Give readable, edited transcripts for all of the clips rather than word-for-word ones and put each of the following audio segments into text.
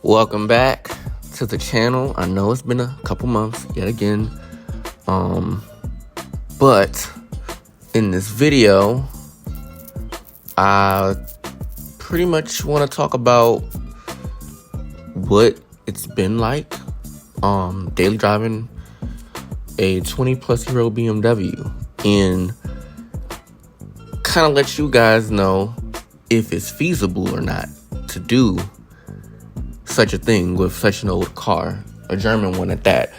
Welcome back to the channel. I know it's been a couple months yet again. But in this video, I pretty much want to talk about what it's been like daily driving a 20 plus year old BMW and kind of let you guys know if it's feasible or not to do such a thing with such an old car, a German one at that.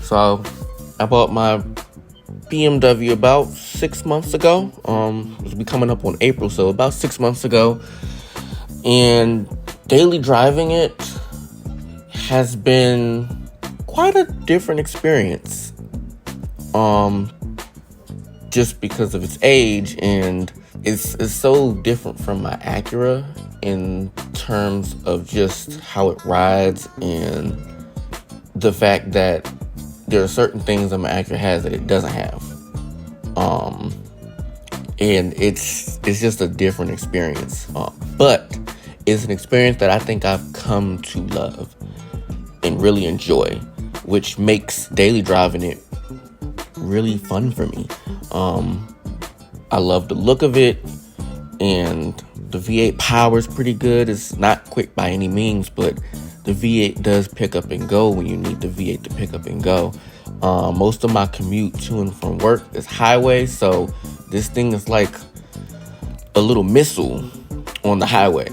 So I bought my BMW about 6 months ago. It'll be coming up on April, so about 6 months ago. And daily driving it has been quite a different experience. Just because of its age, and it's so different from my Acura in terms of just how it rides and the fact that there are certain things that my Acura has that it doesn't have. And it's just a different experience. But it's an experience that I think I've come to love and really enjoy, which makes daily driving it really fun for me. I love the look of it, and the V8 power is pretty good. It's not quick by any means, but the V8 does pick up and go when you need the V8 to pick up and go. Most of my commute to and from work is highway, so this thing is like a little missile on the highway,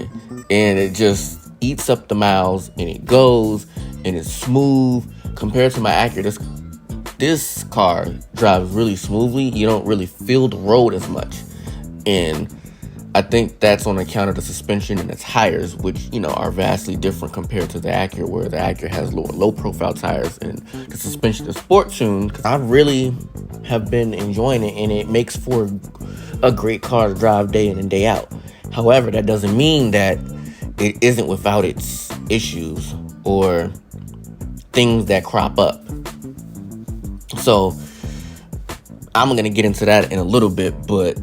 and it just eats up the miles, and it goes, and it's smooth compared to my Acura. This car drives really smoothly. You don't really feel the road as much. And I think that's on account of the suspension and the tires, which, are vastly different compared to the Acura, where the Acura has low profile tires, and the suspension is sport tuned. Because I really have been enjoying it, and it makes for a great car to drive day in and day out. However, that doesn't mean that it isn't without its issues or things that crop up. So I'm going to get into that in a little bit, but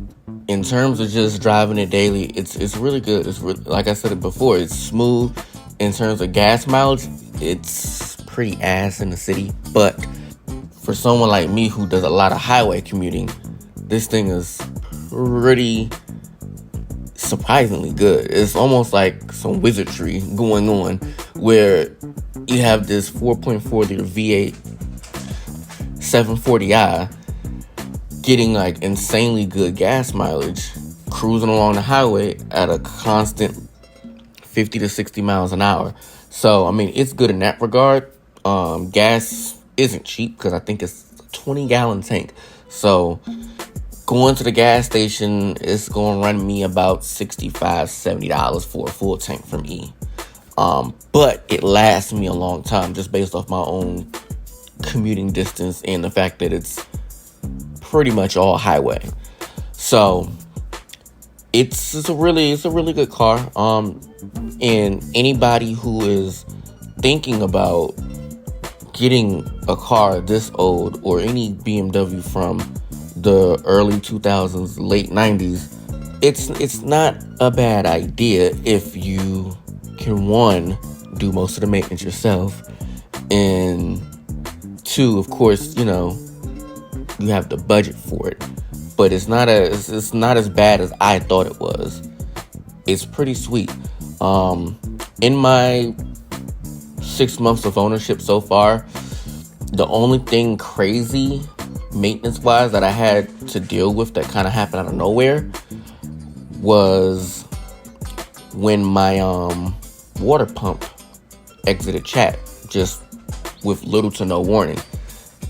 in terms of just driving it daily, it's really good. It's really, like I said it before, it's smooth. In terms of gas mileage, it's pretty ass in the city, but for someone like me who does a lot of highway commuting, this thing is pretty surprisingly good. It's almost like some wizardry going on, where you have this 4.4 liter V8 740i getting like insanely good gas mileage, cruising along the highway at a constant 50 to 60 miles an hour. So, I mean, it's good in that regard. Gas isn't cheap because I think it's a 20-gallon tank. So, going to the gas station is going to run me about $65, $70 for a full tank from E. But it lasts me a long time just based off my own commuting distance and the fact that it's pretty much all highway. So it's a really good car. And anybody who is thinking about getting a car this old, or any BMW from the early 2000s, late 90s, it's not a bad idea if you can, one, do most of the maintenance yourself, and two, of course, you have the budget for it. But it's not as bad as I thought it was. It's pretty sweet. In my 6 months of ownership so far, the only thing crazy maintenance-wise that I had to deal with that kind of happened out of nowhere was when my water pump exited chat, just with little to no warning.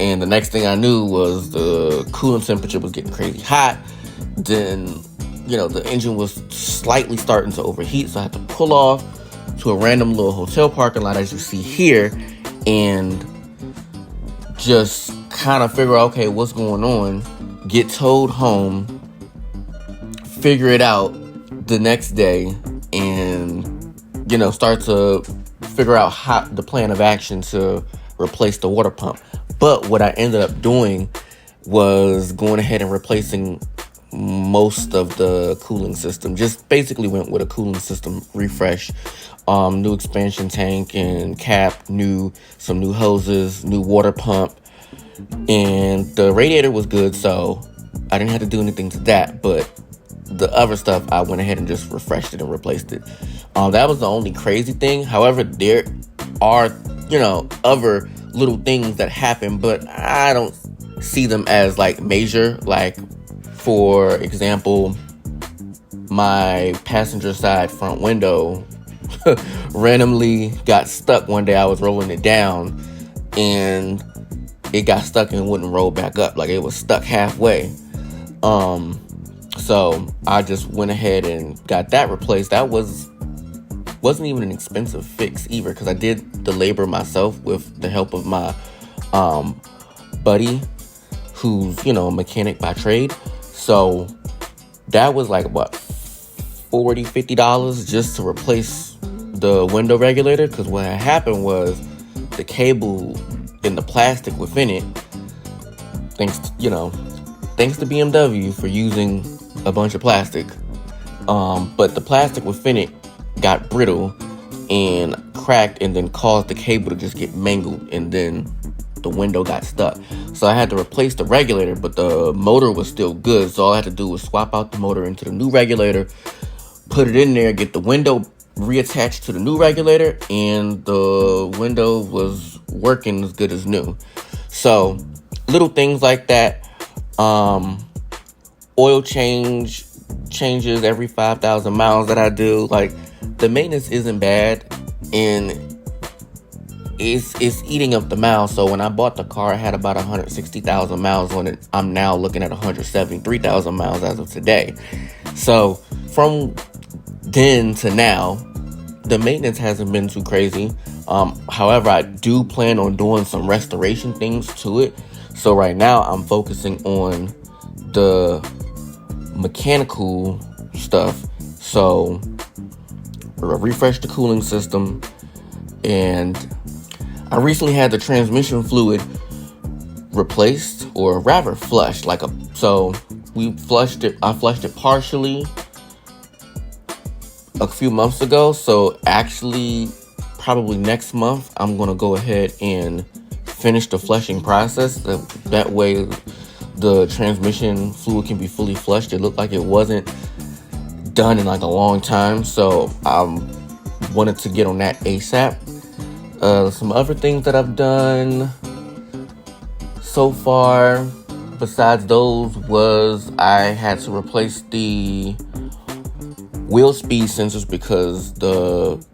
And the next thing I knew was the coolant temperature was getting crazy hot. Then, the engine was slightly starting to overheat, so I had to pull off to a random little hotel parking lot, as you see here, and just kind of figure out, okay, what's going on, get towed home, figure it out the next day, and, start to figure out how the plan of action to replace the water pump. But what I ended up doing was going ahead and replacing most of the cooling system. Just basically went with a cooling system refresh. New expansion tank and cap, some new hoses, new water pump, and the radiator was good, so I didn't have to do anything to that. But the other stuff, I went ahead and just refreshed it and replaced it. That was the only crazy thing. However, there are, other little things that happen, but I don't see them as like major. Like, for example, my passenger side front window randomly got stuck one day. I was rolling it down and it got stuck and wouldn't roll back up. Like, it was stuck halfway. So I just went ahead and got that replaced. That wasn't even an expensive fix either, because I did the labor myself with the help of my buddy, who's a mechanic by trade. So that was like what, $40-$50 just to replace the window regulator, because what had happened was the cable in the plastic within it, thanks to BMW for using a bunch of plastic, but the plastic within it got brittle and cracked, and then caused the cable to just get mangled, and then the window got stuck. So I had to replace the regulator, but the motor was still good, so all I had to do was swap out the motor into the new regulator, put it in there, get the window reattached to the new regulator, and the window was working as good as new. So little things like that. Oil changes every 5,000 miles that I do. Like, the maintenance isn't bad, and it's eating up the miles. So when I bought the car, I had about 160,000 miles on it. I'm now looking at 173,000 miles as of today. So from then to now, the maintenance hasn't been too crazy. However, I do plan on doing some restoration things to it. So right now I'm focusing on the mechanical stuff. So refresh the cooling system, and I recently had the transmission fluid replaced, or rather flushed. So we flushed it. I flushed it partially a few months ago. So actually, probably next month, I'm gonna go ahead and finish the flushing process. That way, the transmission fluid can be fully flushed. It looked like it wasn't done in like a long time, so I wanted to get on that ASAP. Some other things that I've done so far besides those was I had to replace the wheel speed sensors, because the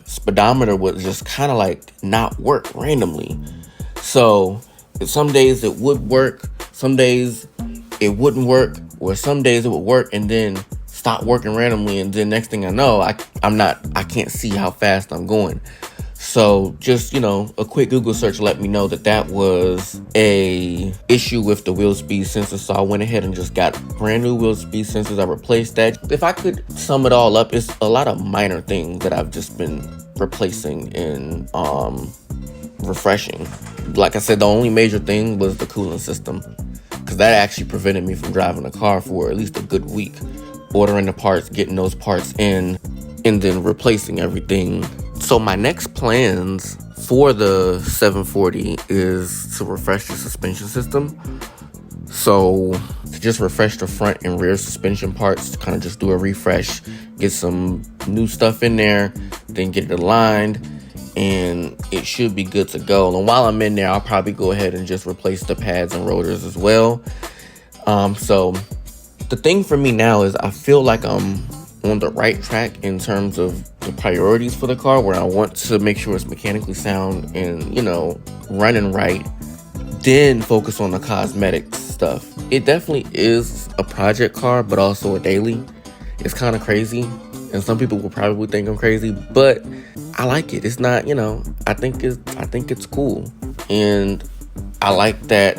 speedometer would just kind of like not work randomly. So some days it would work, some days it wouldn't work, or some days it would work and then stop working randomly, and then next thing I know, I can't see how fast I'm going. So just, a quick Google search let me know that was a issue with the wheel speed sensor. So I went ahead and just got brand new wheel speed sensors. I replaced that. If I could sum it all up, it's a lot of minor things that I've just been replacing and refreshing. Like I said, the only major thing was the cooling system, because that actually prevented me from driving a car for at least a good week, ordering the parts, getting those parts in, and then replacing everything. So my next plans for the 740 is to refresh the suspension system. So to just refresh the front and rear suspension parts, to kind of just do a refresh, get some new stuff in there, then get it aligned, and it should be good to go. And while I'm in there, I'll probably go ahead and just replace the pads and rotors as well. So the thing for me now is I feel like I'm on the right track in terms of the priorities for the car, where I want to make sure it's mechanically sound and, running right, then focus on the cosmetics stuff. It definitely is a project car, but also a daily. It's kind of crazy, and some people will probably think I'm crazy, but I like it. It's not, I think it's cool, and I like that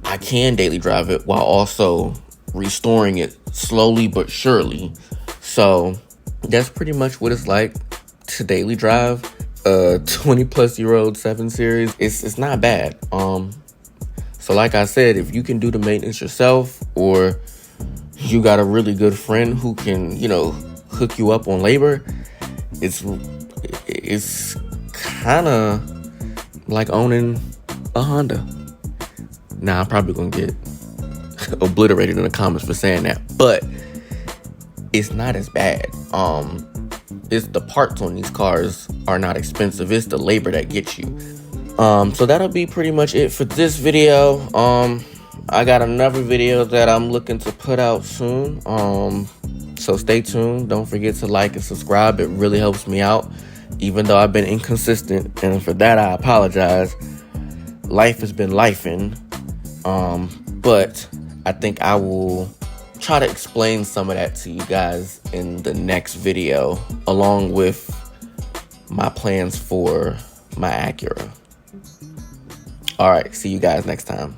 I can daily drive it while also restoring it slowly but surely. So that's pretty much what it's like to daily drive a 20-plus-year-old 7 Series. It's not bad. So like I said, if you can do the maintenance yourself, or you got a really good friend who can, you know, hook you up on labor, it's kind of like owning a Honda. Now, I'm probably going to get obliterated in the comments for saying that, but it's not as bad. It's the parts on these cars are not expensive. It's the labor that gets you. So that'll be pretty much it for this video. I got another video that I'm looking to put out soon. So stay tuned. Don't forget to like and subscribe. It really helps me out, even though I've been inconsistent, and for that I apologize. Life has been lifing. But I think I will try to explain some of that to you guys in the next video, along with my plans for my Acura. All right, see you guys next time.